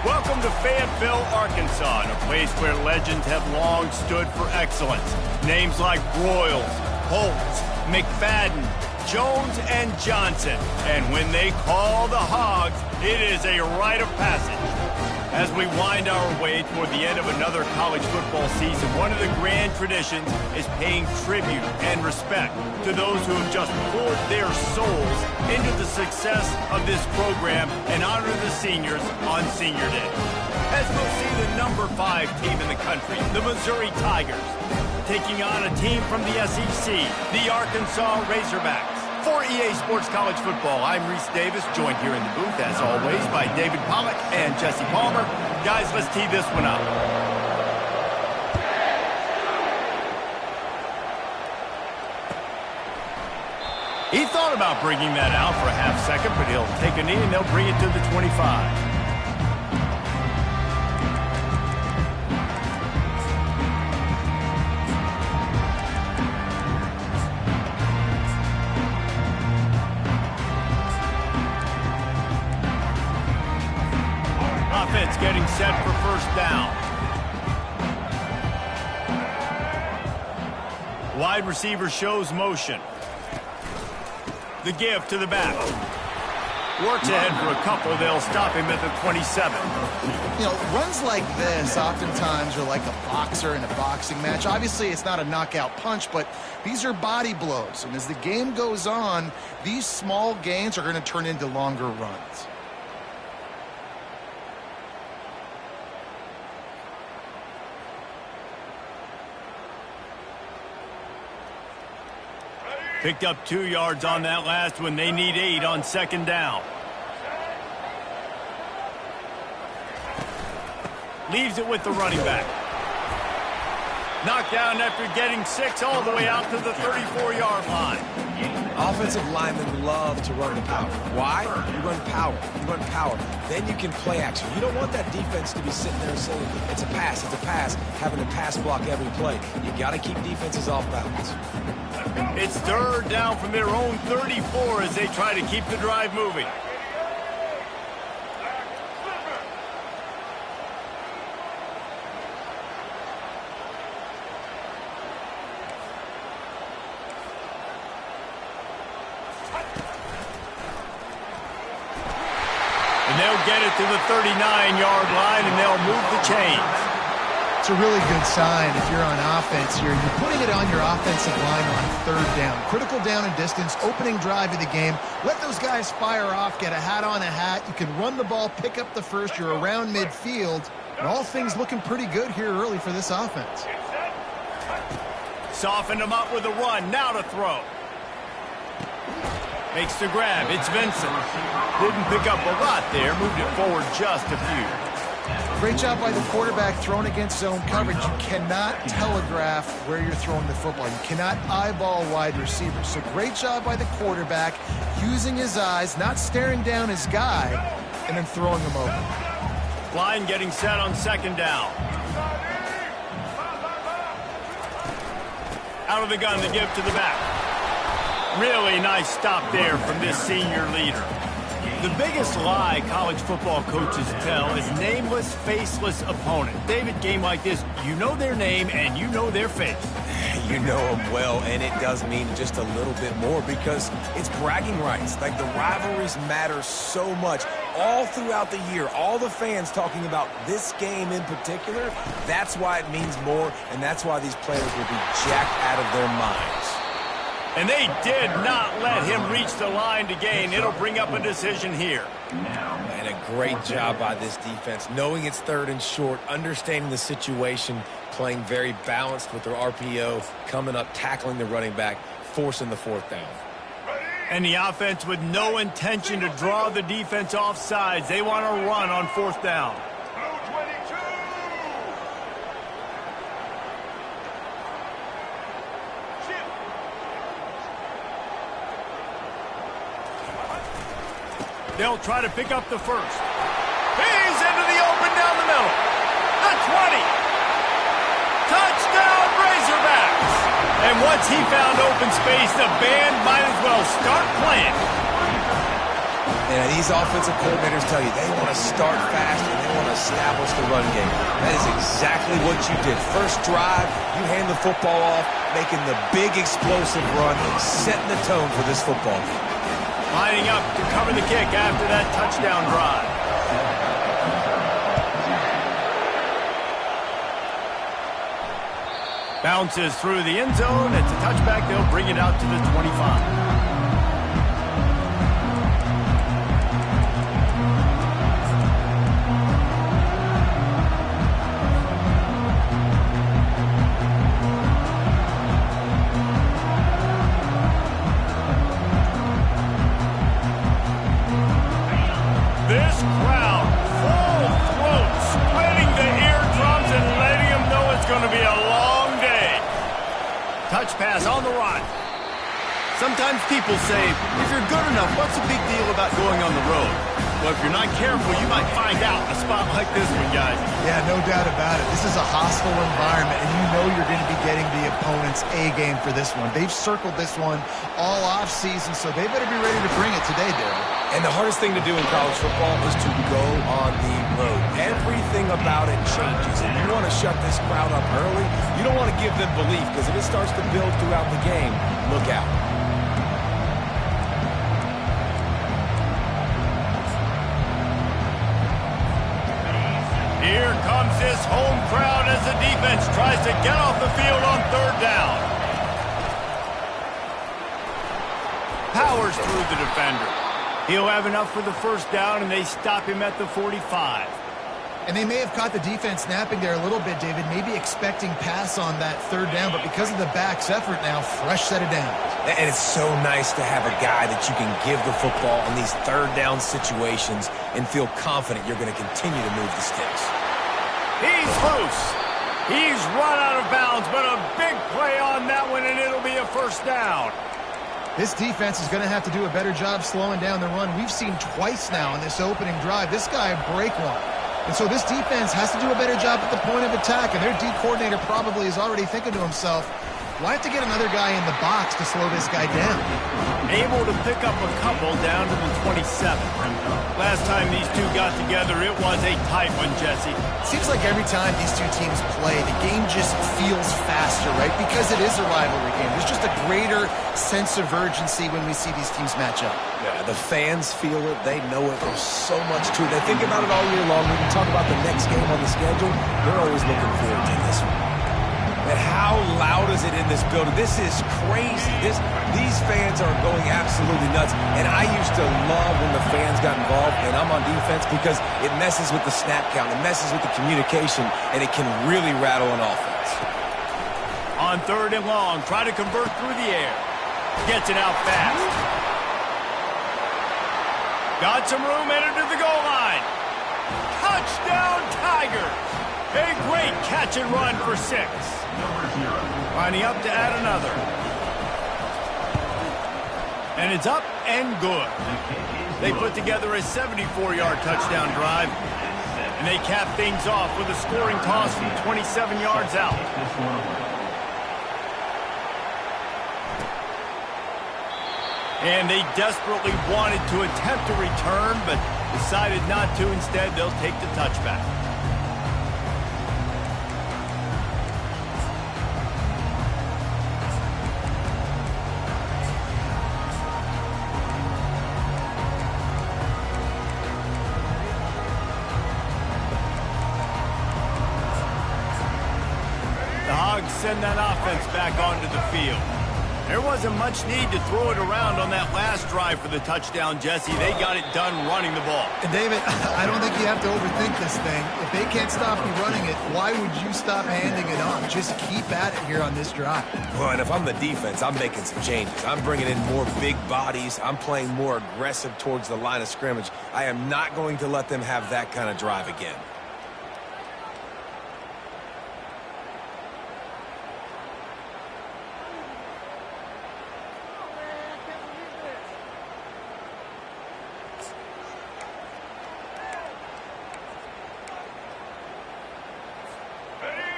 Welcome to Fayetteville, Arkansas, a place where legends have long stood for excellence. Names like Broyles, Holtz, McFadden, Jones, and Johnson. And when they call the Hogs, it is a rite of passage. As we wind our way toward the end of another college football season, one of the grand traditions is paying tribute and respect to those who have just poured their souls into the success of this program and honor the seniors on Senior Day. As we'll see the number 5 team in the country, the Missouri Tigers, taking on a team from the SEC, the Arkansas Razorbacks. For EA Sports College Football, I'm Reese Davis, joined here in the booth, as always, by David Pollack and Jesse Palmer. Guys, let's tee this one up. He thought about bringing that out for a half second, but he'll take a knee and they'll bring it to the 25. Offense getting set for first down. Wide receiver shows motion. The give to the back. Works ahead for a couple. They'll stop him at the 27. You know, runs like this oftentimes are like a boxer in a boxing match. Obviously, it's not a knockout punch, but these are body blows. And as the game goes on, these small gains are going to turn into longer runs. Picked up 2 yards on that last one. They need 8 on second down. Leaves it with the running back. Knocked down after getting 6 all the way out to the 34-yard line. Offensive linemen love to run the power. Why? You run power. You run power. Then you can play action. You don't want that defense to be sitting there saying, it's a pass, having to pass block every play. You got to keep defenses off balance. It's third down from their own 34 as they try to keep the drive moving. And they'll get it to the 39-yard line, and they'll move the chains. It's a really good sign if you're on offense here. You're putting it on your offensive line on third down. Critical down and distance, opening drive of the game. Let those guys fire off, get a hat on a hat. You can run the ball, pick up the first. You're around midfield. And all things looking pretty good here early for this offense. Softened him up with a run. Now to throw. Makes the grab. It's Vincent. Didn't pick up a lot there. Moved it forward just a few. Great job by the quarterback throwing against zone coverage. You cannot telegraph where you're throwing the football. You cannot eyeball wide receivers. So great job by the quarterback using his eyes, not staring down his guy, and then throwing him over. Line getting set on second down. Out of the gun, the give to the back. Really nice stop there from this senior leader. The biggest lie college football coaches tell is nameless, faceless opponent. David, game like this, you know their name and you know their face. You know them well, and it does mean just a little bit more because it's bragging rights. Like, the rivalries matter so much all throughout the year. All the fans talking about this game in particular, that's why it means more, and that's why these players will be jacked out of their minds. And they did not let him reach the line to gain. It'll bring up a decision here. And a great job by this defense, knowing it's third and short, understanding the situation, playing very balanced with their RPO, coming up, tackling the running back, forcing the fourth down. And the offense with no intention to draw the defense off sides. They want to run on fourth down. They'll try to pick up the first. He's into the open down the middle. the 20. Touchdown, Razorbacks. And once he found open space, the band might as well start playing. Yeah, these offensive coordinators tell you they want to start fast and they want to establish the run game. That is exactly what you did. First drive, you hand the football off, making the big explosive run and setting the tone for this football game. Lining up to cover the kick after that touchdown drive. Bounces through the end zone. It's a touchback. They'll bring it out to the 25. This crowd, full throat, splitting the eardrums and letting them know it's going to be a long day. Touch pass on the run. Sometimes people say, if you're good enough, what's the big deal about going on the road? Well, if you're not careful, you might find out in a spot like this one, guys. Yeah, no doubt about it. This is a hostile environment, and you know you're going to be getting the opponent's A game for this one. They've circled this one all offseason, so they better be ready to bring it today, David. And the hardest thing to do in college football is to go on the road. Everything about it changes, and you want to shut this crowd up early. You don't want to give them belief, because if it starts to build throughout the game, look out. Here comes this home crowd as the defense tries to get off the field on third down. Powers through the defender. He'll have enough for the first down, and they stop him at the 45. And they may have caught the defense snapping there a little bit, David, maybe expecting pass on that third down, but because of the back's effort now, fresh set of downs. And it's so nice to have a guy that you can give the football in these third down situations and feel confident you're going to continue to move the sticks. He's loose. He's run out of bounds, but a big play on that one, and it'll be a first down. This defense is going to have to do a better job slowing down the run. We've seen twice now in this opening drive. This guy break one. And so this defense has to do a better job at the point of attack, and their D coordinator probably is already thinking to himself, well, I have to get another guy in the box to slow this guy down. Able to pick up a couple down to the 27. Last time these two got together, it was a tight one, Jesse. Seems like every time these two teams play, the game just feels faster, right? Because it is a rivalry game. There's just a greater sense of urgency when we see these teams match up. Yeah, the fans feel it. They know it. There's so much to it. They think about it all year long. When you talk about the next game on the schedule, they're always looking forward to this one. But how loud is it in this building? This is crazy. These fans are going absolutely nuts. And I used to love when the fans got involved, and I'm on defense, because it messes with the snap count. It messes with the communication, and it can really rattle an offense. On third and long, try to convert through the air. Gets it out fast. Got some room, entered to the goal line. Touchdown, Tigers. A great catch and run for 6. Lining up to add another. And it's up and good. They put together a 74-yard touchdown drive, and they cap things off with a scoring toss from 27 yards out. And they desperately wanted to attempt a return, but decided not to. Instead, they'll take the touchback. The Hogs send that offense back onto the field. There wasn't much need to throw it around on that last drive for the touchdown, Jesse. They got it done running the ball. And David, I don't think you have to overthink this thing. If they can't stop you running it, why would you stop handing it off? Just keep at it here on this drive. Well, and if I'm the defense, I'm making some changes. I'm bringing in more big bodies. I'm playing more aggressive towards the line of scrimmage. I am not going to let them have that kind of drive again.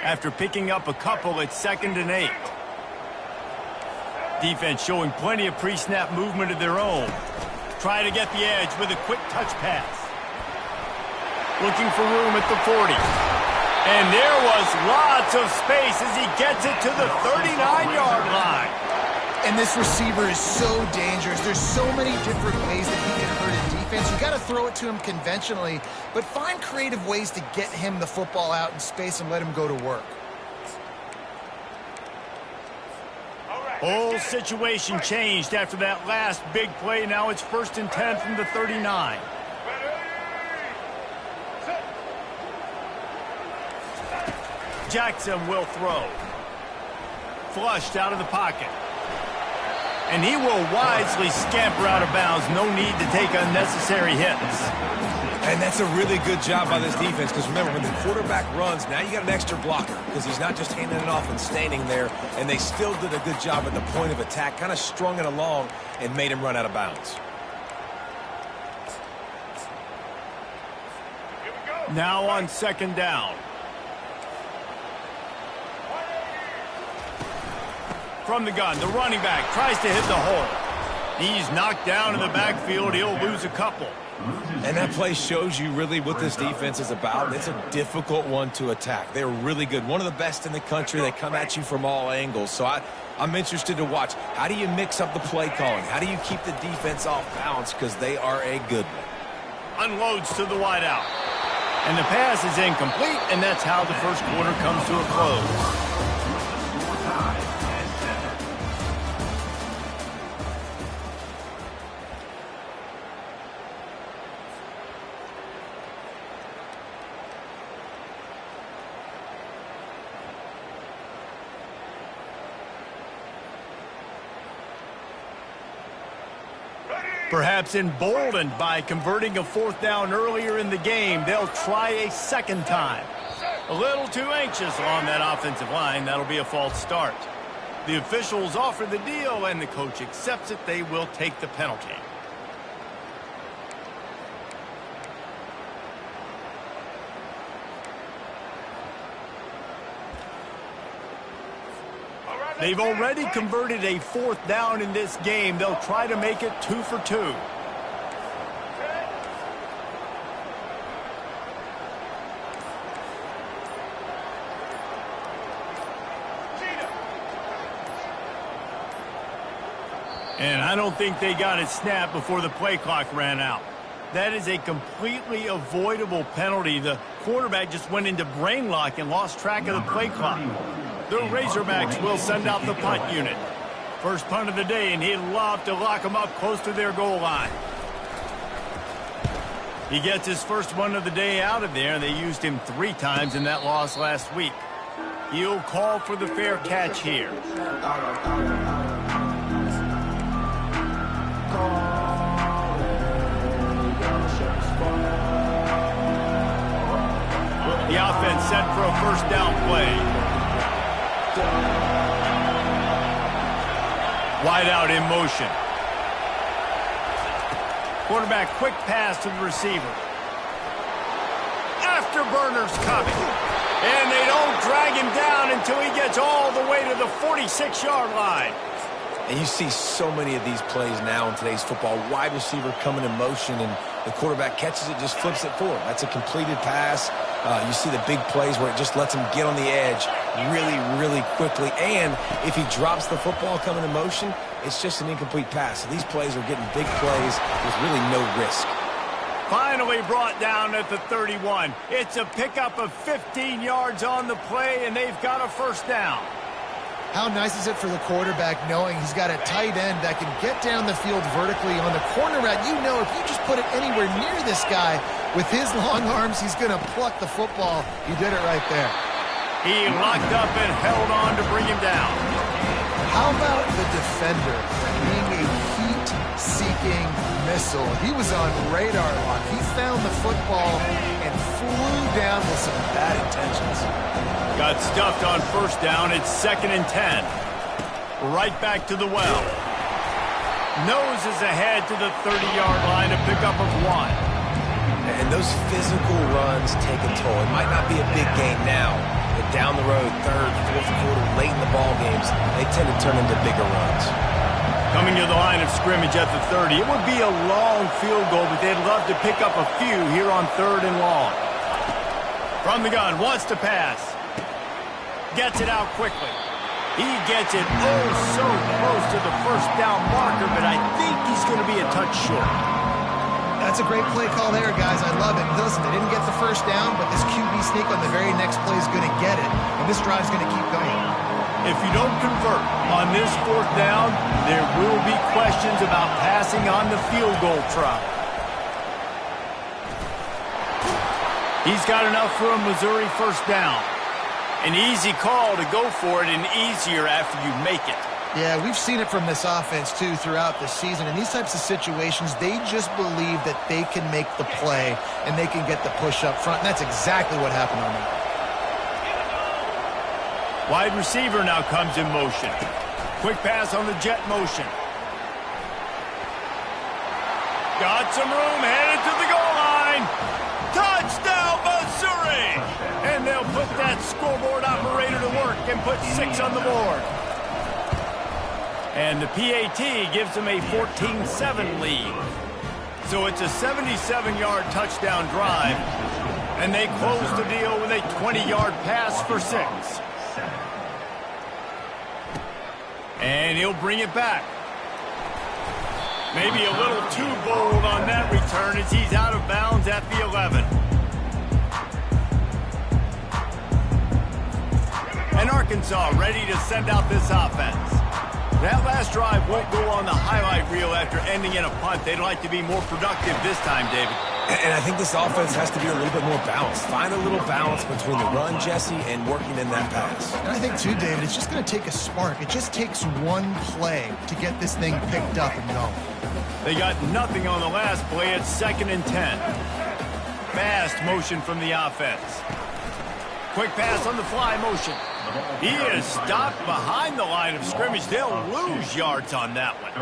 after picking up a couple at 2nd and 8. Defense showing plenty of pre-snap movement of their own. Trying to get the edge with a quick touch pass. Looking for room at the 40. And there was lots of space as he gets it to the 39-yard line. And this receiver is so dangerous. There's so many different ways that he can hurt a defense. You got to throw it to him conventionally, but find creative ways to get him the football out in space and let him go to work. Whole situation changed after that last big play. Now it's 1st and 10 from the 39. Jackson will throw. Flushed out of the pocket. And he will wisely scamper out of bounds. No need to take unnecessary hits. And that's a really good job by this defense, because remember, when the quarterback runs, now you got an extra blocker, because he's not just handing it off and standing there, and they still did a good job at the point of attack, kind of strung it along and made him run out of bounds. Now on 2nd down. From the gun, the running back tries to hit the hole. He's knocked down in the backfield. He'll lose a couple. And that play shows you really what this defense is about. It's a difficult one to attack. They're really good. One of the best in the country. They come at you from all angles. So I'm interested to watch. How do you mix up the play calling? How do you keep the defense off balance? Because they are a good one. Unloads to the wideout. And the pass is incomplete, and that's how the first quarter comes to a close. Perhaps emboldened by converting a 4th down earlier in the game, they'll try a 2nd time. A little too anxious on that offensive line. That'll be a false start. The officials offer the deal, and the coach accepts it. They will take the penalty. They've already converted a 4th down in this game. They'll try to make it 2 for 2. And I don't think they got it snapped before the play clock ran out. That is a completely avoidable penalty. The quarterback just went into brain lock and lost track of the play clock. The Razorbacks will send out the punt unit. First punt of the day, and he'd love to lock them up close to their goal line. He gets his first one of the day out of there. They used him 3 times in that loss last week. He'll call for the fair catch here. The offense set for a 1st down play. Wide out in motion. Quarterback quick pass to the receiver. Afterburners coming. And they don't drag him down until he gets all the way to the 46-yard line. And you see so many of these plays now in today's football. Wide receiver coming in motion, and the quarterback catches it, just flips it forward. That's a completed pass. You see the big plays where it just lets him get on the edge really, really quickly. And if he drops the football coming in motion, it's just an incomplete pass. So these plays are getting big plays with really no risk. Finally brought down at the 31. It's a pickup of 15 yards on the play, and they've got a 1st down. How nice is it for the quarterback knowing he's got a tight end that can get down the field vertically on the corner route? You know if you just put it anywhere near this guy with his long arms, he's going to pluck the football. He did it right there. He locked up and held on to bring him down. How about the defender being a heat-seeking missile? He was on radar lock. He found the football and flew down with some bad intentions. Got stuffed on 1st down. It's 2nd and 10. Right back to the well. Noses ahead to the 30-yard line, a pickup of 1. And those physical runs take a toll. It might not be a big gain now, But down the road, third, fourth quarter, late in the ball games, they tend to turn into bigger runs. Coming to the line of scrimmage at the 30. It would be a long field goal, but they'd love to pick up a few here on 3rd and long. From the gun, wants to pass. Gets it out quickly. He gets it oh so close to the first down marker, but I think he's going to be a touch short. That's a great play call there, guys. I love it. Listen, they didn't get the first down, but this QB sneak on the very next play is going to get it, and this drive's going to keep going. If you don't convert on this 4th down, there will be questions about passing on the field goal try. He's got enough for a Missouri first down. An easy call to go for it and easier after you make it. Yeah, we've seen it from this offense, too, throughout the season. In these types of situations, they just believe that they can make the play and they can get the push up front, and that's exactly what happened on that. Wide receiver now comes in motion. Quick pass on the jet motion. Got some room, headed to the goal line. Touchdown, Missouri! And they'll put that scoreboard operator to work and put 6 on the board. And the PAT gives them a 14-7 lead. So it's a 77-yard touchdown drive, and they close the deal with a 20-yard pass for 6. And he'll bring it back. Maybe a little too bold on that return as he's out of bounds at the 11. And Arkansas ready to send out this offense. That last drive won't go on the highlight reel after ending in a punt. They'd like to be more productive this time, David. And I think this offense has to be a little bit more balanced. Find a little balance between the run, Jesse, and working in that pass. And I think, too, David, it's just going to take a spark. It just takes one play to get this thing picked up and going. They got nothing on the last play. It's 2nd and 10. Fast motion from the offense. Quick pass on the fly motion. He is stopped behind the line of scrimmage. They'll lose yards on that one.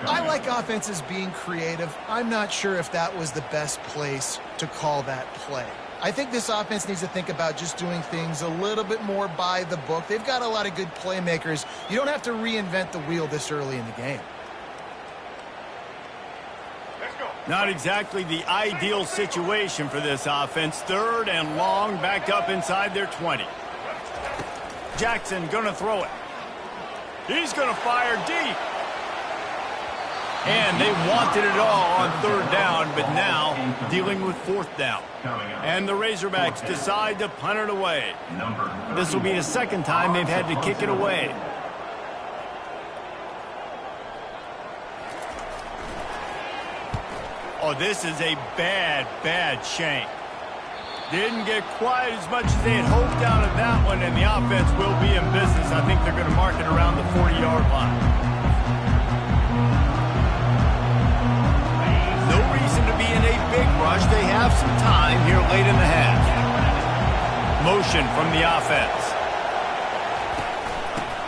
I like offenses being creative. I'm not sure if that was the best place to call that play. I think this offense needs to think about just doing things a little bit more by the book. They've got a lot of good playmakers. You don't have to reinvent the wheel this early in the game. Not exactly the ideal situation for this offense. 3rd and long, backed up inside their 20. Jackson gonna throw it. He's gonna fire deep. And they wanted it all on 3rd down, but now dealing with 4th down. And the Razorbacks decide to punt it away. This will be the 2nd time they've had to kick it away. Oh, this is a bad, bad shank. Didn't get quite as much as they had hoped out of that one, and the offense will be in business. I think they're going to mark it around the 40-yard line. No reason to be in a big rush. They have some time here late in the half. Motion from the offense.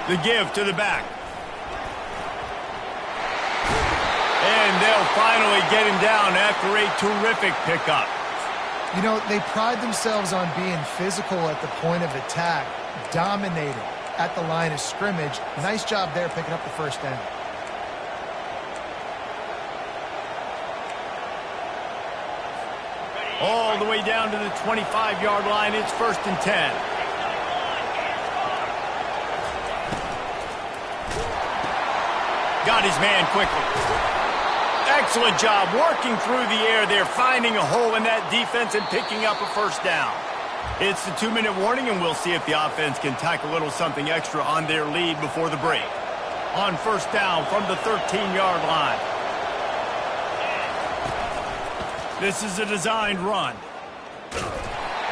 The give to the back. And they'll finally get him down after a terrific pickup. You know, they pride themselves on being physical at the point of attack, dominating at the line of scrimmage. Nice job there picking up the first down. All the way down to the 25-yard line. It's 1st and 10. Got his man quickly. Excellent job working through the air there, finding a hole in that defense and picking up a first down. It's the 2-minute warning, and we'll see if the offense can tack a little something extra on their lead before the break. On 1st down from the 13-yard line. This is a designed run.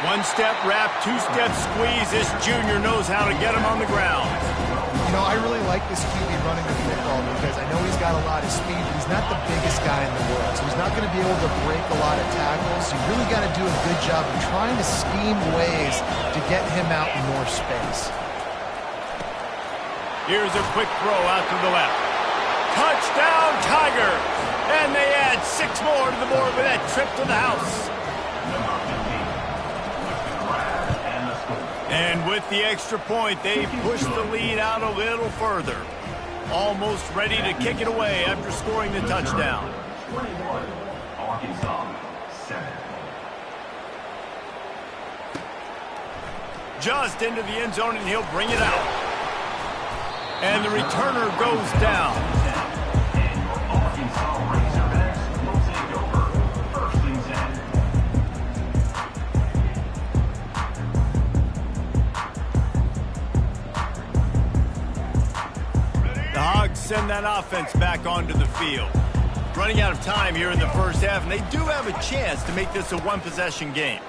1-step wrap, 2-step squeeze. This junior knows how to get him on the ground. You know, I really like this QB running the football because I know he's got a lot of speed, but he's not the biggest guy in the world. So he's not going to be able to break a lot of tackles. You really got to do a good job of trying to scheme ways to get him out in more space. Here's a quick throw out to the left. Touchdown, Tigers! And they add 6 more to the board with that trip to the house. And with the extra point, they push the lead out a little further. Almost ready to kick it away after scoring the touchdown. 21, Arkansas, 7. Just into the end zone, and he'll bring it out. And the returner goes down. And your Arkansas Razorbacks will take over. First and 10. The Hogs send that offense back onto the field. Running out of time here in the first half, and they do have a chance to make this a one-possession game.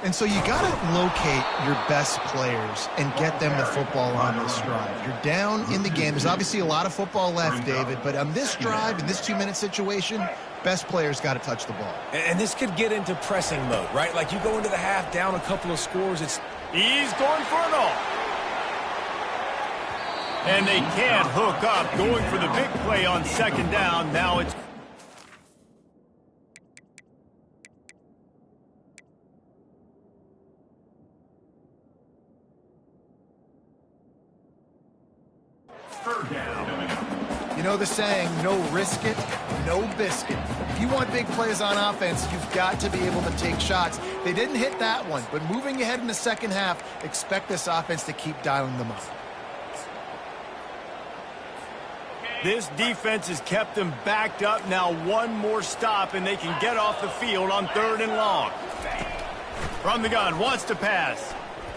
And so you got to locate your best players and get them the football on this drive. You're down in the game. There's obviously a lot of football left, David, but on this drive, in this 2-minute situation, best players got to touch the ball. And this could get into pressing mode, right? Like you go into the half down a couple of scores. He's going for it all. And they can't hook up, going for the big play on second down. Now it's Third down. You know the saying, no risk it, no biscuit. If you want big plays on offense, you've got to be able to take shots. They didn't hit that one, but moving ahead in the second half, expect this offense to keep dialing them up. This defense has kept them backed up. Now one more stop, and they can get off the field on 3rd and long. From the gun, wants to pass.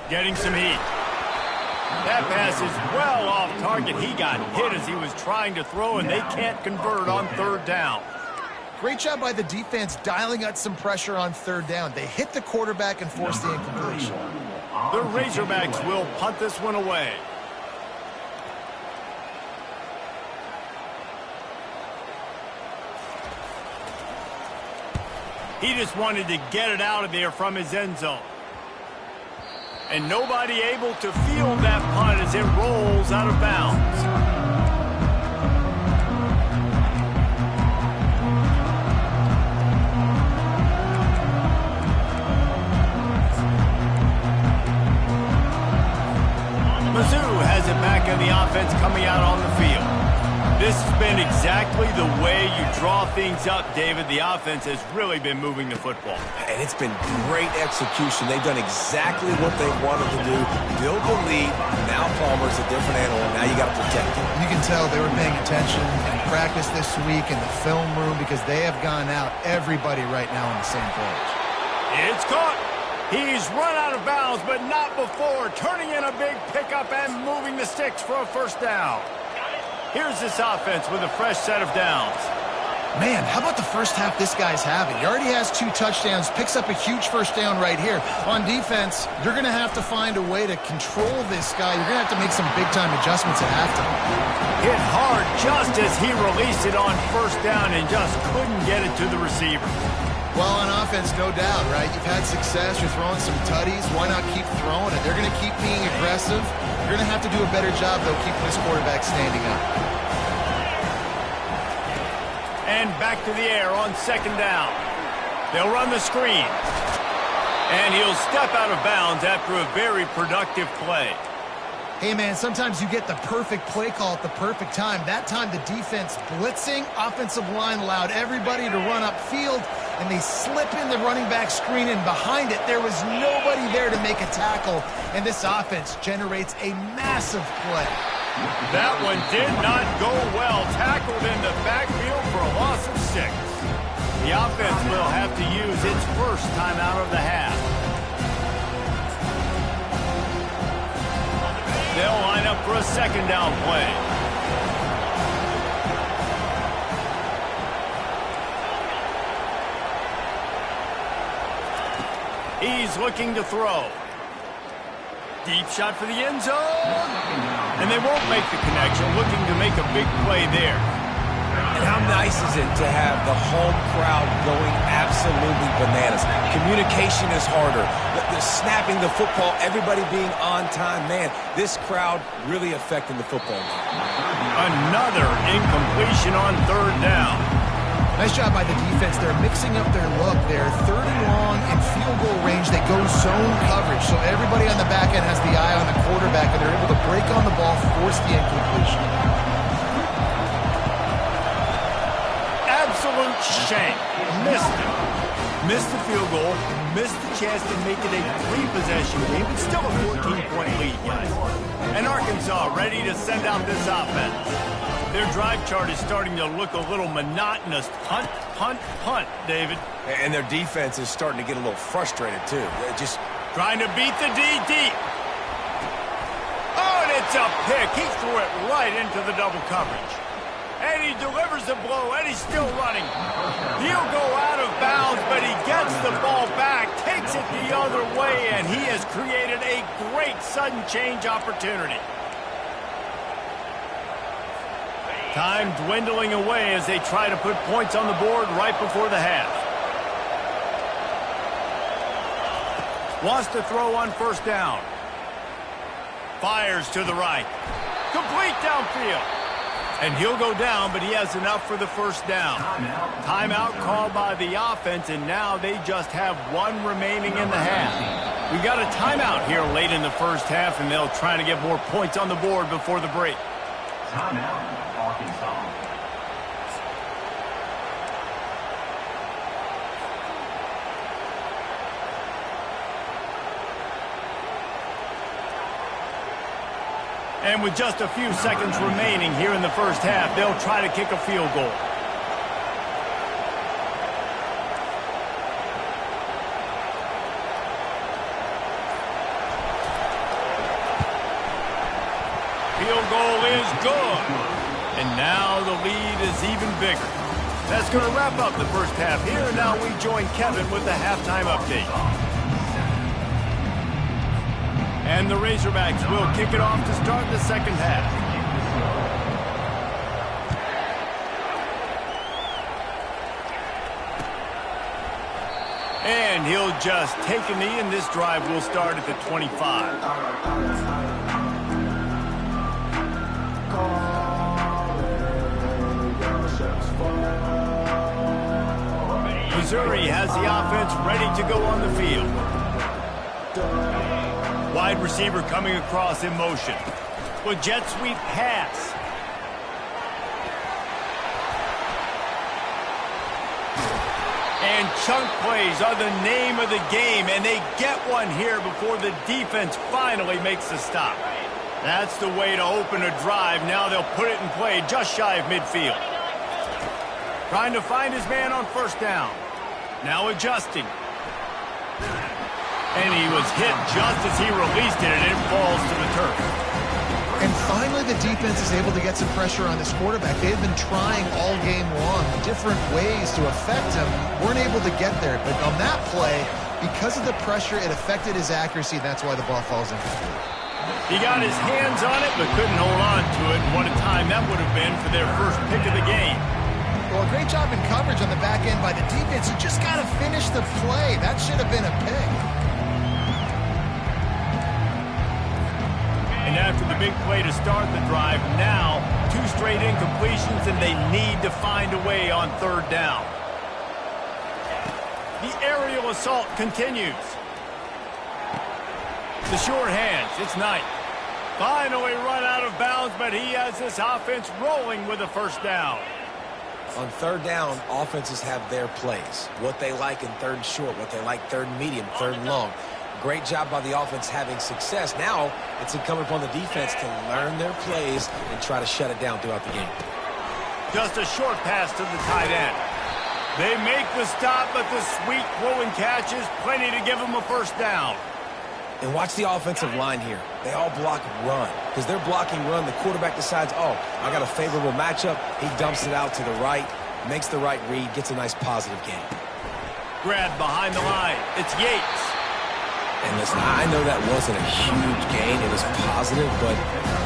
Getting some heat. That pass is well off target. He got hit as he was trying to throw, and they can't convert on 3rd down. Great job by the defense dialing out some pressure on 3rd down. They hit the quarterback and forced the incompletion. The Razorbacks will punt this one away. He just wanted to get it out of there from his end zone. And nobody able to field that punt as it rolls out of bounds. Mizzou has it back in the offense coming out on the field. This has been exactly the way you draw things up, David. The offense has really been moving the football. And it's been great execution. They've done exactly what they wanted to do. Build the lead. Now Palmer's a different animal. Now you got to protect him. You can tell they were paying attention in practice this week in the film room because they have gone out, everybody right now on the same page. It's caught. He's run out of bounds, but not before. Turning in a big pickup and moving the sticks for a first down. Here's this offense with a fresh set of downs. Man, how about the first half this guy's having? He already has 2 touchdowns, picks up a huge first down right here. On defense, you're going to have to find a way to control this guy. You're going to have to make some big-time adjustments at halftime. Hit hard just as he released it on first down and just couldn't get it to the receiver. Well, on offense, no doubt, right? You've had success. You're throwing some tutties. Why not keep throwing it? They're going to keep being aggressive. You're going to have to do a better job, though, keeping this quarterback standing up. And back to the air on second down. They'll run the screen. And he'll step out of bounds after a very productive play. Hey, man, sometimes you get the perfect play call at the perfect time. That time the defense blitzing, offensive line allowed everybody to run upfield, and they slip in the running back screen, and behind it there was nobody there to make a tackle, and this offense generates a massive play. That one did not go well. Tackled in the backfield for a loss of 6. The offense will have to use its first time out of the half. They'll line up for a second down play. He's looking to throw. Deep shot for the end zone. And they won't make the connection. Looking to make a big play there. And how nice is it to have the home crowd going absolutely bananas? Communication is harder. The snapping the football, everybody being on time. Man, this crowd really affecting the football game. Another incompletion on third down. Nice job by the defense. They're mixing up their look there. 3rd and long and field goal range, they go zone coverage. So everybody on the back end has the eye on the quarterback, and they're able to break on the ball, force the incompletion. Absolute shame. Missed it. Missed the field goal, missed the chance to make it a three-possession game, but still a 14-point lead, guys. And Arkansas ready to send out this offense. Their drive chart is starting to look a little monotonous. Punt, punt, punt, David. And their defense is starting to get a little frustrated, too. They're just trying to beat the D deep. Oh, and it's a pick. He threw it right into the double coverage. And he delivers the blow, and he's still running. He'll go out of bounds, but he gets the ball back, takes it the other way, and he has created a great sudden change opportunity. Time dwindling away as they try to put points on the board right before the half. Wants to throw on first down. Fires to the right. Complete downfield. And he'll go down, but he has enough for the first down. Timeout called by the offense, and now they just have one remaining in the half. We got a timeout here late in the first half, and they'll try to get more points on the board before the break. Timeout, Arkansas. And with just a few seconds remaining here in the first half, they'll try to kick a field goal. Field goal is good. And now the lead is even bigger. That's going to wrap up the first half here. And now we join Kevin with the halftime update. And the Razorbacks will kick it off to start the second half. And he'll just take a knee, and this drive will start at the 25. Missouri has the offense ready to go on the field. Wide receiver coming across in motion. With jet sweep pass. And chunk plays are the name of the game, and they get one here before the defense finally makes a stop. That's the way to open a drive. Now they'll put it in play just shy of midfield. Trying to find his man on first down. Now adjusting. And he was hit just as he released it, and it falls to the turf. And finally, the defense is able to get some pressure on this quarterback. They've been trying all game long different ways to affect him. Weren't able to get there. But on that play, because of the pressure, it affected his accuracy. That's why the ball falls incomplete. He got his hands on it, but couldn't hold on to it. And what a time that would have been for their first pick of the game. Well, a great job in coverage on the back end by the defense. You just got to finish the play. That should have been a pick. And after the big play to start the drive, now 2 straight incompletions, and they need to find a way on third down. The aerial assault continues. The short hands, it's Knight. Finally run out of bounds, but he has this offense rolling with a first down. On third down, offenses have their plays. What they like in third and short, what they like third and medium, third and long. Great job by the offense having success. Now it's incumbent upon the defense to learn their plays and try to shut it down throughout the game. Just a short pass to the tight end. They make the stop, but the sweet throwing catch is plenty to give them a first down. And watch the offensive line here. They all block run. Because they're blocking run, the quarterback decides, oh, I got a favorable matchup. He dumps it out to the right, makes the right read, gets a nice positive gain. Grab behind the line. It's Yates. And listen, I know that wasn't a huge gain. It was positive, but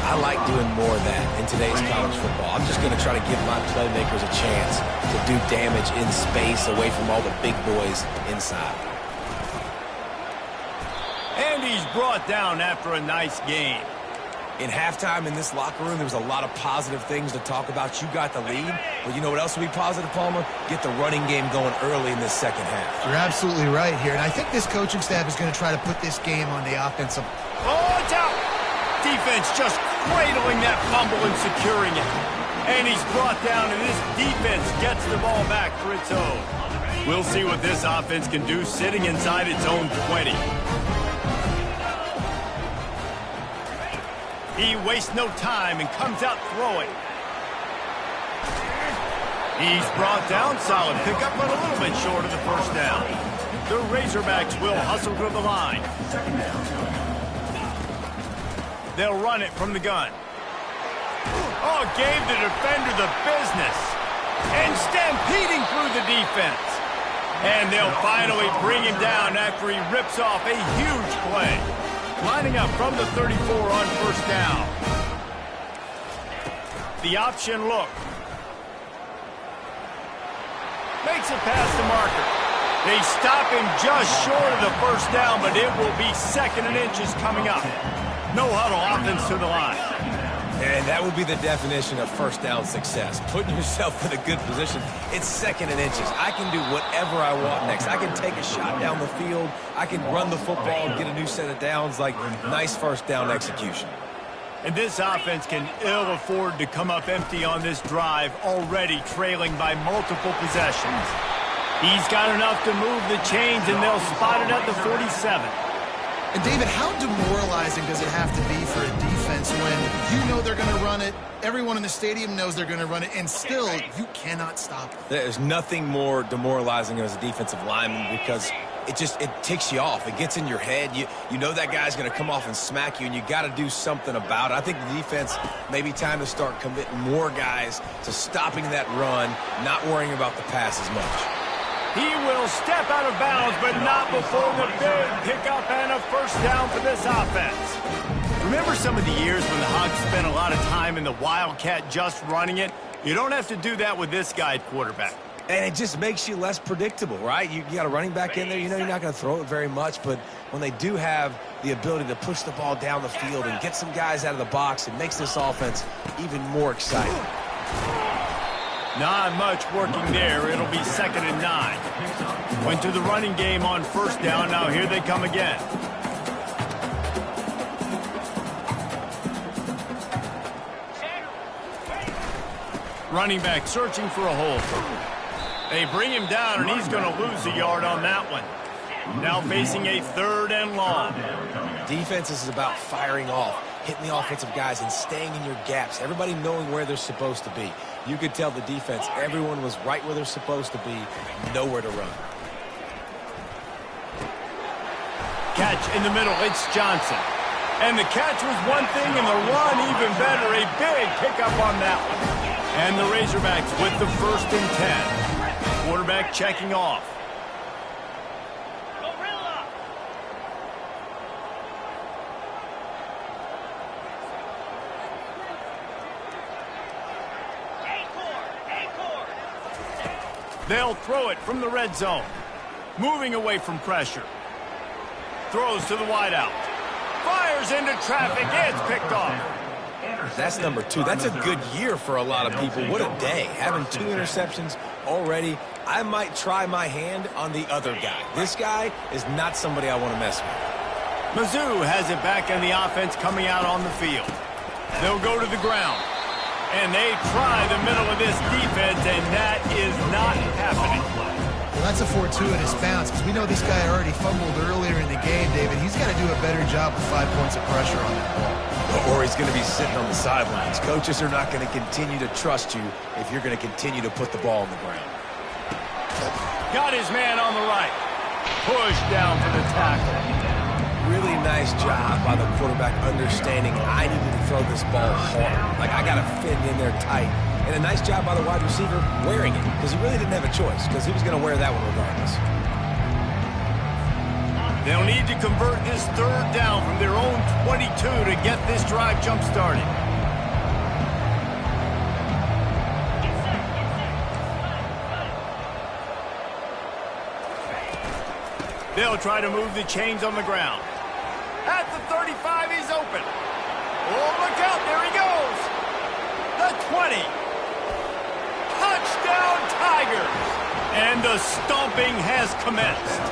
I like doing more of that in today's college football. I'm just going to try to give my playmakers a chance to do damage in space away from all the big boys inside. And he's brought down after a nice gain. In halftime in this locker room, there was a lot of positive things to talk about. You got the lead, but you know what else will be positive, Palmer? Get the running game going early in this second half. You're absolutely right here, and I think this coaching staff is going to try to put this game on the offensive. Oh, it's out! Defense just cradling that fumble and securing it. And he's brought down, and this defense gets the ball back for its own. We'll see what this offense can do sitting inside its own 20. He wastes no time and comes out throwing. He's brought down. Solid pickup, but a little bit short of the first down. The Razorbacks will hustle to the line. They'll run it from the gun. Oh, gave the defender the business. And stampeding through the defense. And they'll finally bring him down after he rips off a huge play. Lining up from the 34 on first down. The option look. Makes it past the marker. They stop him just short of the first down, but it will be 2nd and inches coming up. No huddle offense to the line. And that would be the definition of first down success. Putting yourself in a good position. It's 2nd and inches. I can do whatever I want next. I can take a shot down the field. I can run the football and get a new set of downs. Like, nice first down execution. And this offense can ill afford to come up empty on this drive, already trailing by multiple possessions. He's got enough to move the chains, and they'll spot it at the 47. And, David, how demoralizing does it have to be for a defense when you know they're going to run it, everyone in the stadium knows they're going to run it, and still you cannot stop it? There's nothing more demoralizing as a defensive lineman because it ticks you off. It gets in your head. You know that guy's going to come off and smack you, and you got to do something about it. I think the defense may be time to start committing more guys to stopping that run, not worrying about the pass as much. He will step out of bounds, but not before the big pickup and a first down for this offense. Remember some of the years when the Hogs spent a lot of time in the Wildcat just running it? You don't have to do that with this guy at quarterback. And it just makes you less predictable, right? You got a running back in there. You know you're not going to throw it very much, but when they do have the ability to push the ball down the field and get some guys out of the box, it makes this offense even more exciting. Not much working there. It'll be 2nd and 9. Went to the running game on first down. Now here they come again. Running back searching for a hole. They bring him down, and he's going to lose a yard on that one. Now facing a 3rd and long. Defense is about firing off, hitting the offensive guys, and staying in your gaps. Everybody knowing where they're supposed to be. You could tell the defense, everyone was right where they're supposed to be, nowhere to run. Catch in the middle, it's Johnson. And the catch was one thing, and the run even better. A big pickup on that one. And the Razorbacks with the 1st and 10. Quarterback checking off. They'll throw it from the red zone. Moving away from pressure. Throws to the wideout. Fires into traffic. It's picked off. That's number 2. That's a good year for a lot of people. What a day. Having 2 interceptions already. I might try my hand on the other guy. This guy is not somebody I want to mess with. Mizzou has it back in the offense coming out on the field. They'll go to the ground. And they try the middle of this defense, and that is not happening. Well, that's a fortuitous bounce because we know this guy already fumbled earlier in the game, David. He's got to do a better job with 5 points of pressure on that ball. Or he's going to be sitting on the sidelines. Coaches are not going to continue to trust you if you're going to continue to put the ball on the ground. Got his man on the right. Pushed down for the tackle. Really nice job by the quarterback understanding I needed to throw this ball hard. Like, I got to fit in there tight. And a nice job by the wide receiver wearing it because he really didn't have a choice because he was going to wear that one regardless. They'll need to convert this 3rd down from their own 22 to get this drive jump-started. They'll try to move the chains on the ground. At the 35, he's open. Oh, look out. There he goes. The 20. Touchdown, Tigers. And the stomping has commenced.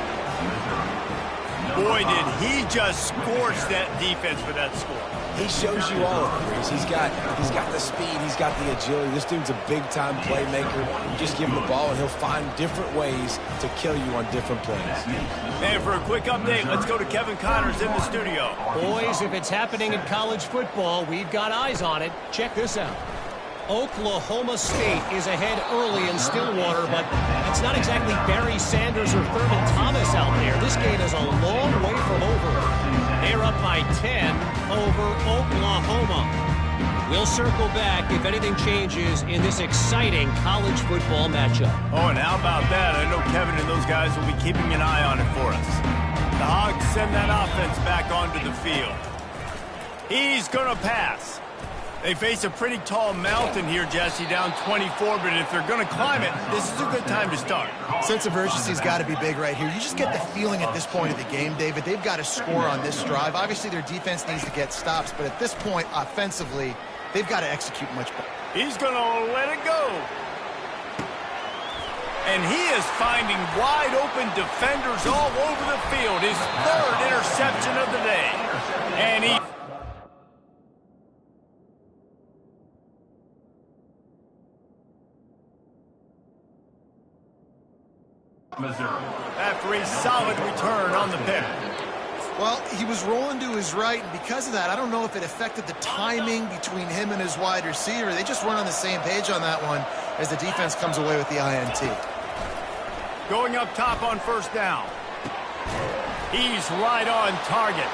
Boy, did he just scorch that defense for that score. He shows you all of it, Reese. He's got the speed. He's got the agility. This dude's a big-time playmaker. You just give him the ball, and he'll find different ways to kill you on different plays. And for a quick update, let's go to Kevin Connors in the studio. Boys, if it's happening in college football, we've got eyes on it. Check this out. Oklahoma State is ahead early in Stillwater, but it's not exactly Barry Sanders or Thurman Thomas out there. This game is a long way from over. They're up by 10 over Oklahoma. We'll circle back if anything changes in this exciting college football matchup. Oh, and how about that? I know Kevin and those guys will be keeping an eye on it for us. The Hogs send that offense back onto the field. He's going to pass. They face a pretty tall mountain here, Jesse, down 24, but if they're going to climb it, this is a good time to start. Sense of urgency's got to be big right here. You just get the feeling at this point of the game, David, they've got to score on this drive. Obviously, their defense needs to get stops, but at this point, offensively, they've got to execute much better. He's going to let it go. And he is finding wide-open defenders all over the field. His third interception of the day. And he... Missouri. After a solid return on the pick. Well, he was rolling to his right, and because of that, I don't know if it affected the timing between him and his wide receiver. They just weren't on the same page on that one as the defense comes away with the INT. Going up top on first down. He's right on target.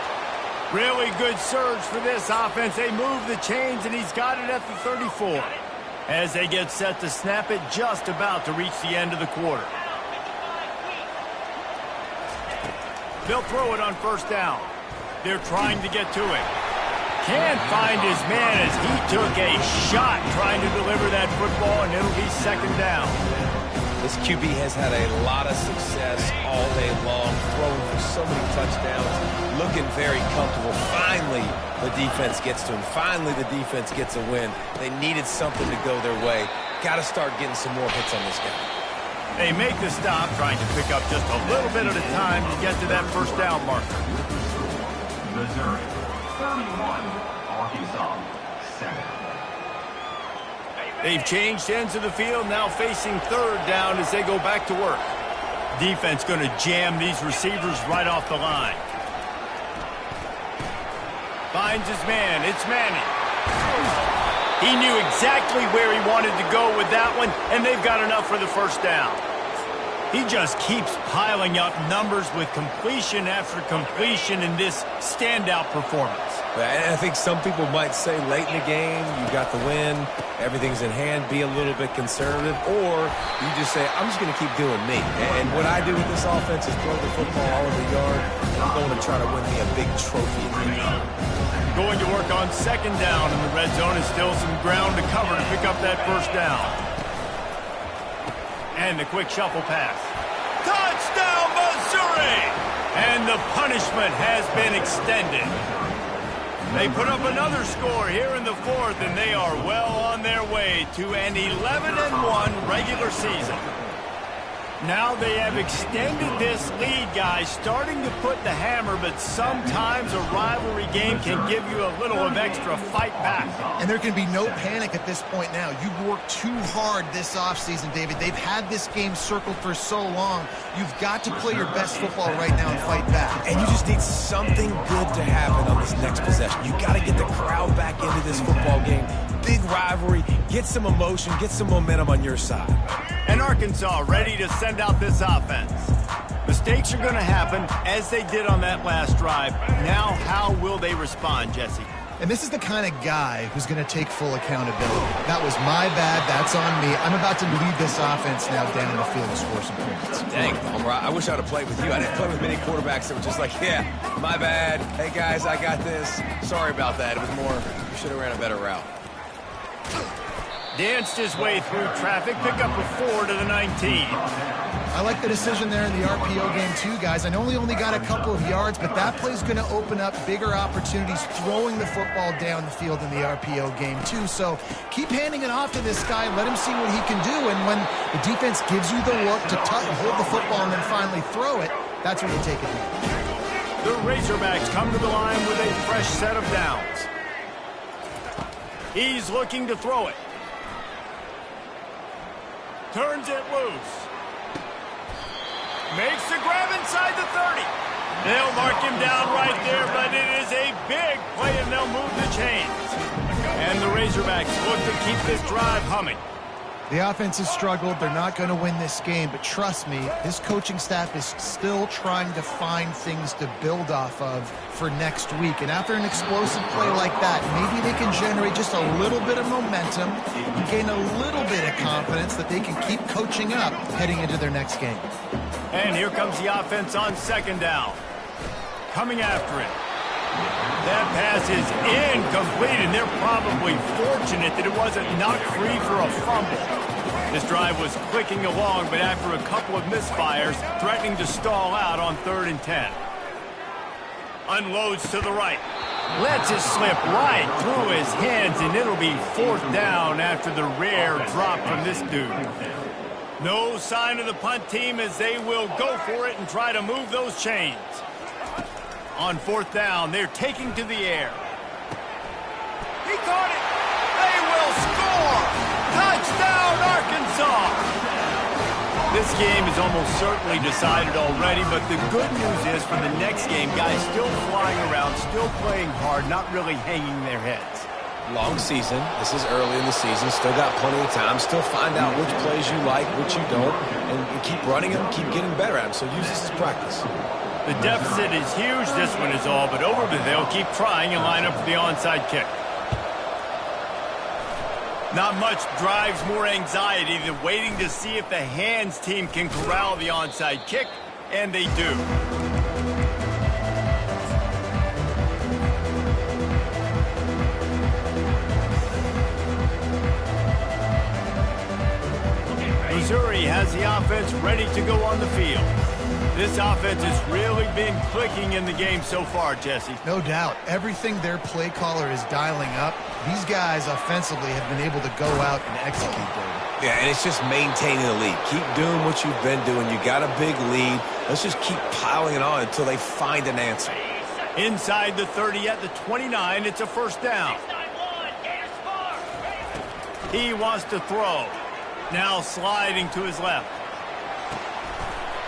Really good surge for this offense. They move the chains, and he's got it at the 34. As they get set to snap it, just about to reach the end of the quarter. They'll throw it on first down. They're trying to get to it. Can't find his man as he took a shot trying to deliver that football, and it'll be second down. This QB has had a lot of success all day long, throwing for so many touchdowns, looking very comfortable. Finally, the defense gets to him. Finally, the defense gets a win. They needed something to go their way. Got to start getting some more hits on this guy. They make the stop, trying to pick up just a little bit at a time to get to that first down marker. Missouri, 31. Arkansas, 7. They've changed ends of the field, now facing third down as they go back to work. Defense going to jam these receivers right off the line. Finds his man. It's Manning. He knew exactly where he wanted to go with that one, and they've got enough for the first down. He just keeps piling up numbers with completion after completion in this standout performance. And I think some people might say late in the game, you got the win, everything's in hand, be a little bit conservative, or you just say, I'm just going to keep doing me. And what I do with this offense is throw the football all over the yard. I'm going to try to win me a big trophy at the end. Going to work on second down in the red zone is still some ground to cover to pick up that first down. And the quick shuffle pass. Touchdown, Missouri! And the punishment has been extended. They put up another score here in the fourth, and they are well on their way to an 11-1 regular season. Now they have extended this lead, guys, starting to put the hammer, but sometimes a rivalry game can give you a little of extra fight back. And there can be no panic at this point now. You've worked too hard this offseason, David. They've had this game circled for so long. You've got to play your best football right now and fight back. And you just need something good to happen on this next possession. You got to get the crowd back into this football game. Big rivalry, get some emotion, get some momentum on your side. And Arkansas ready to send out this offense. Mistakes are going to happen, as they did on that last drive. Now, how will they respond, Jesse? And this is the kind of guy who's going to take full accountability. That was my bad. That's on me. I'm about to lead this offense now down the field and score some points. Dang, Homer, I wish I'd have played with you. I didn't play with many quarterbacks that were just like, yeah, my bad. Hey, guys, I got this. Sorry about that. It was more, you should have ran a better route. Danced his way through traffic, pick up a 4 to the 19. I like the decision there in the RPO game too, guys. I know he only got a couple of yards, but that play's going to open up bigger opportunities throwing the football down the field in the RPO game too. So keep handing it off to this guy. Let him see what he can do. And when the defense gives you the look to hold the football and then finally throw it, that's when you take it. The Razorbacks come to the line with a fresh set of downs. He's looking to throw it. Turns it loose. Makes the grab inside the 30. They'll mark him down right there, but it is a big play, and they'll move the chains. And the Razorbacks look to keep this drive humming. The offense has struggled. They're not going to win this game, but trust me, this coaching staff is still trying to find things to build off of for next week. And after an explosive play like that, maybe they can generate just a little bit of momentum and gain a little bit of confidence that they can keep coaching up heading into their next game. And here comes the offense on second down. Coming after it. That pass is incomplete, and they're probably fortunate that it wasn't knocked free for a fumble. This drive was clicking along, but after a couple of misfires, threatening to stall out on 3rd and 10. Unloads to the right. Lets it slip right through his hands, and it'll be 4th down after the rare drop from this dude. No sign of the punt team as they will go for it and try to move those chains. On 4th down, they're taking to the air. He caught it. They will score. Touchdown, Arkansas. This game is almost certainly decided already, but the good news is for the next game, guys still flying around, still playing hard, not really hanging their heads. Long season. This is early in the season. Still got plenty of time. Still find out which plays you like, which you don't, and keep running them, keep getting better at them. So use this as practice. The deficit is huge, this one is all, but over to they'll keep trying and line up for the onside kick. Not much drives more anxiety than waiting to see if the hands team can corral the onside kick, and they do. Missouri has the offense ready to go on the field. This offense has really been clicking in the game so far, Jesse. No doubt. Everything their play caller is dialing up, these guys offensively have been able to go out and execute, David. Yeah, and it's just maintaining the lead. Keep doing what you've been doing. You got a big lead. Let's just keep piling it on until they find an answer. Inside the 30 at the 29, it's a 1st down. He wants to throw. Now sliding to his left.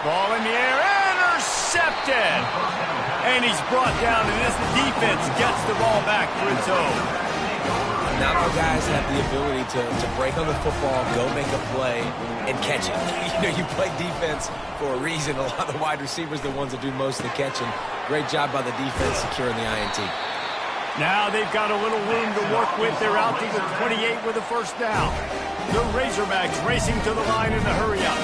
Ball in the air, intercepted! And he's brought down, and this defense gets the ball back for its own. Now our guys have the ability to break on the football, go make a play, and catch it. You know, you play defense for a reason. A lot of the wide receivers are the ones that do most of the catching. Great job by the defense securing the INT. Now they've got a little room to work with. They're out to the 28 with a 1st down. The Razorbacks racing to the line in the hurry-up.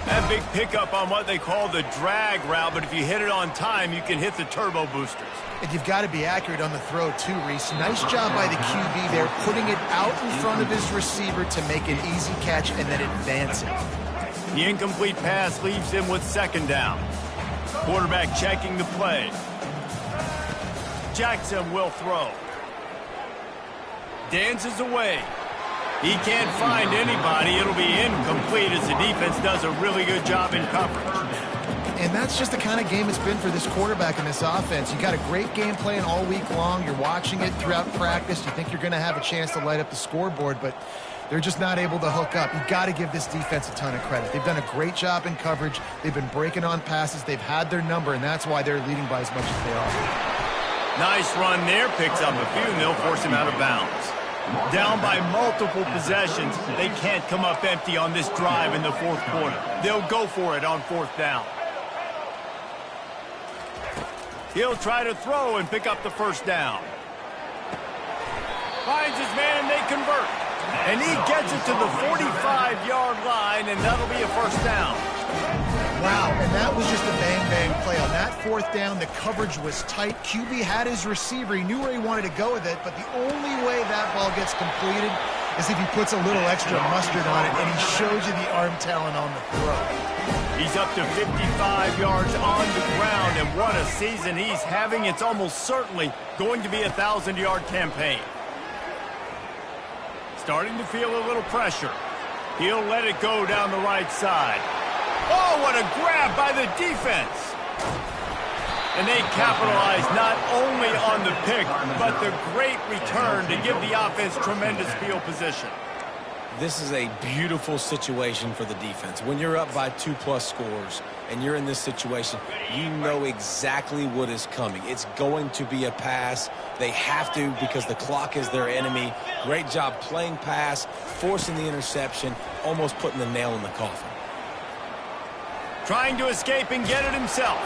That big pickup on what they call the drag route, but if you hit it on time, you can hit the turbo boosters. And you've got to be accurate on the throw, too, Reese. Nice job by the QB there, putting it out in front of his receiver to make an easy catch and then advance it. The incomplete pass leaves him with 2nd down. Quarterback checking the play. Jackson will throw. Dances away. He can't find anybody. It'll be incomplete as the defense does a really good job in coverage. And that's just the kind of game it's been for this quarterback in this offense. You got a great game plan all week long. You're watching it throughout practice. You think you're going to have a chance to light up the scoreboard, but they're just not able to hook up. You've got to give this defense a ton of credit. They've done a great job in coverage. They've been breaking on passes. They've had their number, and that's why they're leading by as much as they are. Nice run there. Picks up a few, and they'll force him out of bounds. Down by multiple possessions, they can't come up empty on this drive in the 4th quarter. They'll go for it on 4th down. He'll try to throw and pick up the 1st down. Finds his man and they convert. And he gets it to the 45-yard line, and that'll be a 1st down. Wow, and that was just a bang-bang play. On that 4th down, the coverage was tight. QB had his receiver. He knew where he wanted to go with it, but the only way that ball gets completed is if he puts a little extra mustard on it, and he shows you the arm talent on the throw. He's up to 55 yards on the ground, and what a season he's having. It's almost certainly going to be a 1,000-yard campaign. Starting to feel a little pressure. He'll let it go down the right side. Oh, what a grab by the defense. And they capitalize not only on the pick, but the great return to give the offense tremendous field position. This is a beautiful situation for the defense. When you're up by 2+ scores and you're in this situation, you know exactly what is coming. It's going to be a pass. They have to because the clock is their enemy. Great job playing pass, forcing the interception, almost putting the nail in the coffin. Trying to escape and get it himself.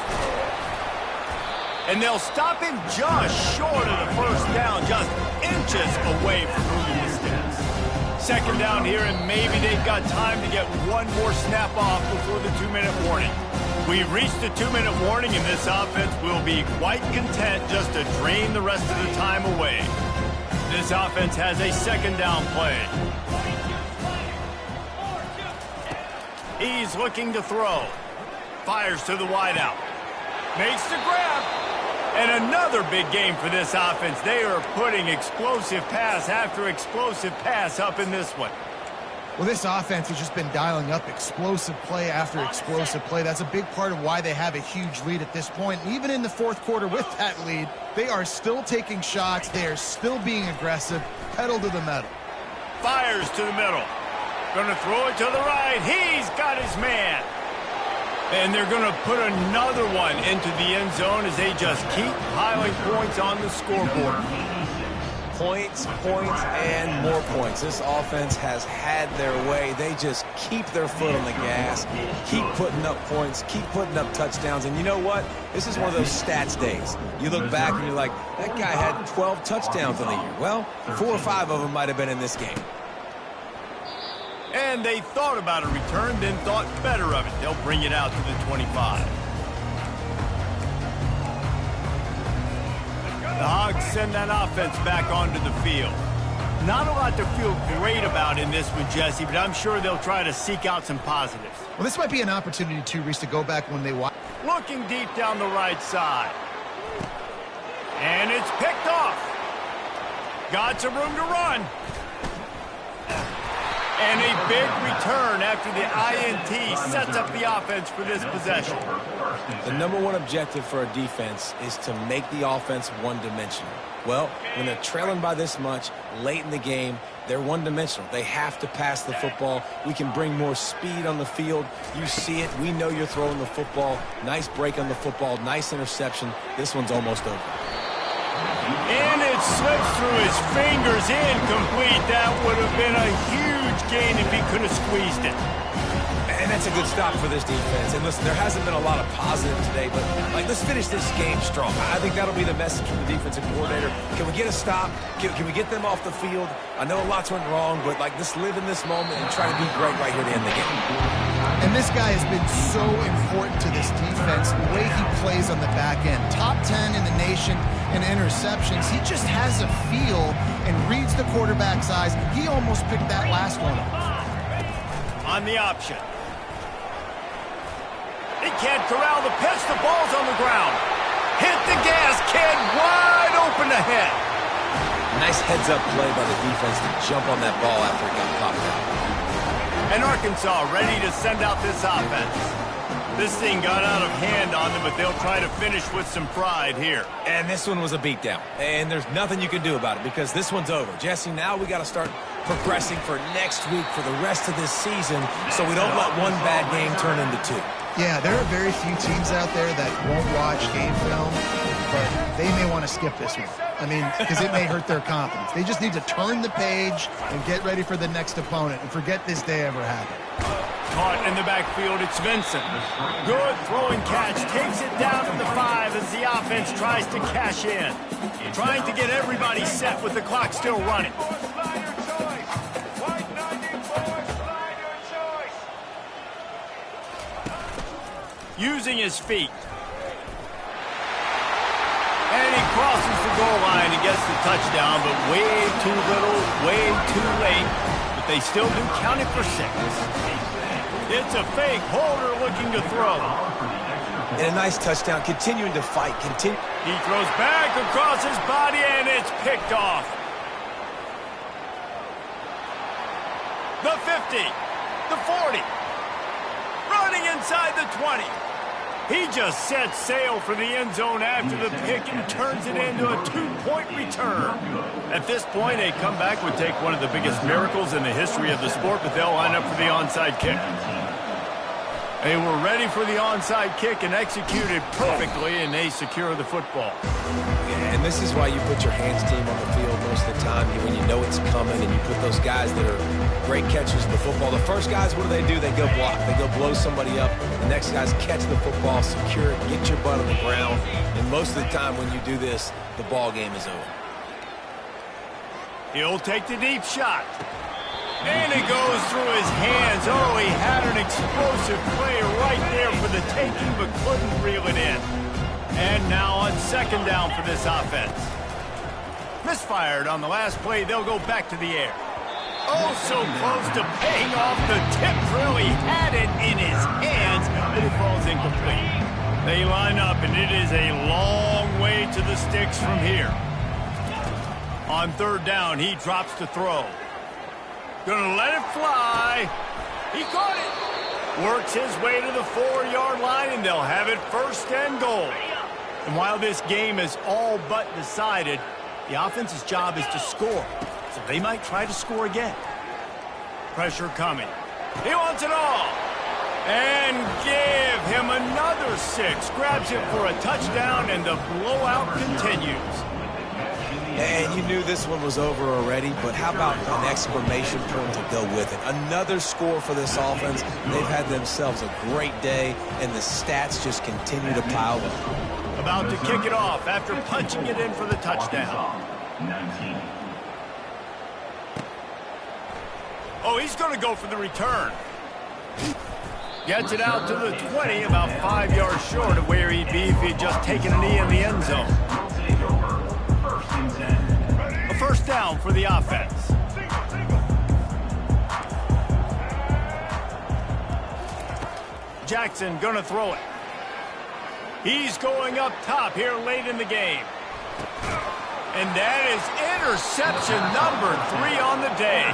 And they'll stop him just short of the first down, just inches away from moving the sticks. Second down here, and maybe they've got time to get one more snap off before the 2-minute warning. We've reached the 2-minute warning, and this offense will be quite content just to drain the rest of the time away. This offense has a second down play. He's looking to throw. Fires to the wideout. Makes the grab. And another big game for this offense. They are putting explosive pass after explosive pass up in this one. Well, this offense has just been dialing up explosive play after explosive play. That's a big part of why they have a huge lead at this point. And even in the fourth quarter with that lead, they are still taking shots. They are still being aggressive. Pedal to the metal. Fires to the middle. Gonna throw it to the right. He's got his man. And they're going to put another one into the end zone as they just keep piling points on the scoreboard. Points, points, and more points. This offense has had their way. They just keep their foot on the gas, keep putting up points, keep putting up touchdowns. And you know what? This is one of those stats days. You look back and you're like, that guy had 12 touchdowns in the year. Well, 4 or 5 of them might have been in this game. And they thought about a return, then thought better of it. They'll bring it out to the 25. The Hogs send that offense back onto the field. Not a lot to feel great about in this one, Jesse, but I'm sure they'll try to seek out some positives. Well, this might be an opportunity, too, Reese, to go back when they watch. Looking deep down the right side. And it's picked off. Got some room to run. And a big return after the INT sets up the offense for this possession. The number one objective for a defense is to make the offense one-dimensional. Well, when they're trailing by this much late in the game, they're one-dimensional. They have to pass the football. We can bring more speed on the field. You see it. We know you're throwing the football. Nice break on the football. Nice interception. This one's almost over. And it slips through his fingers, incomplete. That would have been a huge gain if he could have squeezed it. And that's a good stop for this defense. And listen, there hasn't been a lot of positive today, but let's finish this game strong. I think that'll be the message from the defensive coordinator. Can we get a stop? Can we get them off the field? I know lots went wrong, but let's live in this moment and try to be great right here to end the game. And this guy has been so important to this defense, the way he plays on the back end. Top 10 in the nation in interceptions. He just has a feel and reads the quarterback's eyes. He almost picked that last one up. On the option. He can't corral the pitch. The ball's on the ground. Hit the gas, kid. Wide open ahead. Nice heads-up play by the defense to jump on that ball after it got popped out. And Arkansas ready to send out this offense. This thing got out of hand on them, but they'll try to finish with some pride here. And this one was a beatdown. And there's nothing you can do about it because this one's over. Jesse, now we got to start progressing for next week for the rest of this season so we don't let one bad game turn into 2. Yeah, there are very few teams out there that won't watch game film, but they may want to skip this one. I mean, because it may hurt their confidence. They just need to turn the page and get ready for the next opponent and forget this day ever happened. Caught in the backfield, it's Vincent. Good throwing catch, takes it down to the 5 as the offense tries to cash in. Trying to get everybody set with the clock still running. Using his feet. And he crosses the goal line and gets the touchdown, but way too little, way too late. But they still do count it for 6. It's a fake. Holder looking to throw. And a nice touchdown, continuing to fight. He throws back across his body, and it's picked off. The 50, the 40, running inside the 20. He just sets sail for the end zone after the pick and turns it into a 2-point return. At this point, a comeback would take one of the biggest miracles in the history of the sport, but they'll line up for the onside kick. They were ready for the onside kick and executed perfectly, and they secure the football. Yeah, and this is why you put your hands team on the field most of the time when you know it's coming, and you put those guys that are great catchers of the football. The first guys, what do? They go block. They go blow somebody up. The next guys catch the football, secure it, get your butt on the ground. And most of the time when you do this, the ball game is over. He'll take the deep shot. And it goes through his hands. Oh, he had an explosive play right there for the taking, but couldn't reel it in. And now on second down for this offense. Misfired on the last play. They'll go back to the air. Oh, so close to paying off the tip drill. He had it in his hands, but it falls incomplete. They line up, and it is a long way to the sticks from here. On third down, he drops to throw. Gonna let it fly. He caught it. Works his way to the 4-yard line, and they'll have it first and goal. And while this game is all but decided, the offense's job is to score. So they might try to score again. Pressure coming. He wants it all. And give him another 6. Grabs it for a touchdown, and the blowout continues. And you knew this one was over already, but how about an exclamation point to go with it? Another score for this offense. They've had themselves a great day, and the stats just continue to pile up. About to kick it off after punching it in for the touchdown. 19. Oh, he's going to go for the return. Gets it out to the 20, about 5 yards short of where he'd be if he'd just taken a knee in the end zone. A first down for the offense. Jackson gonna throw it. He's going up top here late in the game. And that is interception number 3 on the day.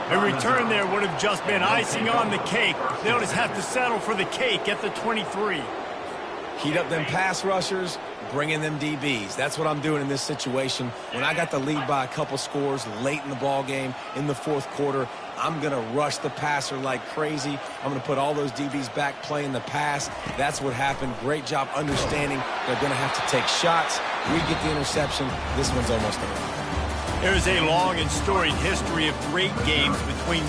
A return there would have just been icing on the cake. They'll just have to settle for the cake at the 23. Heat up them pass rushers, bring in them DBs. That's what I'm doing in this situation. When I got the lead by a couple scores late in the ball game, in the fourth quarter, I'm going to rush the passer like crazy. I'm going to put all those DBs back playing the pass. That's what happened. Great job understanding they're going to have to take shots. We get the interception. This one's almost over. There's a long and storied history of great games between these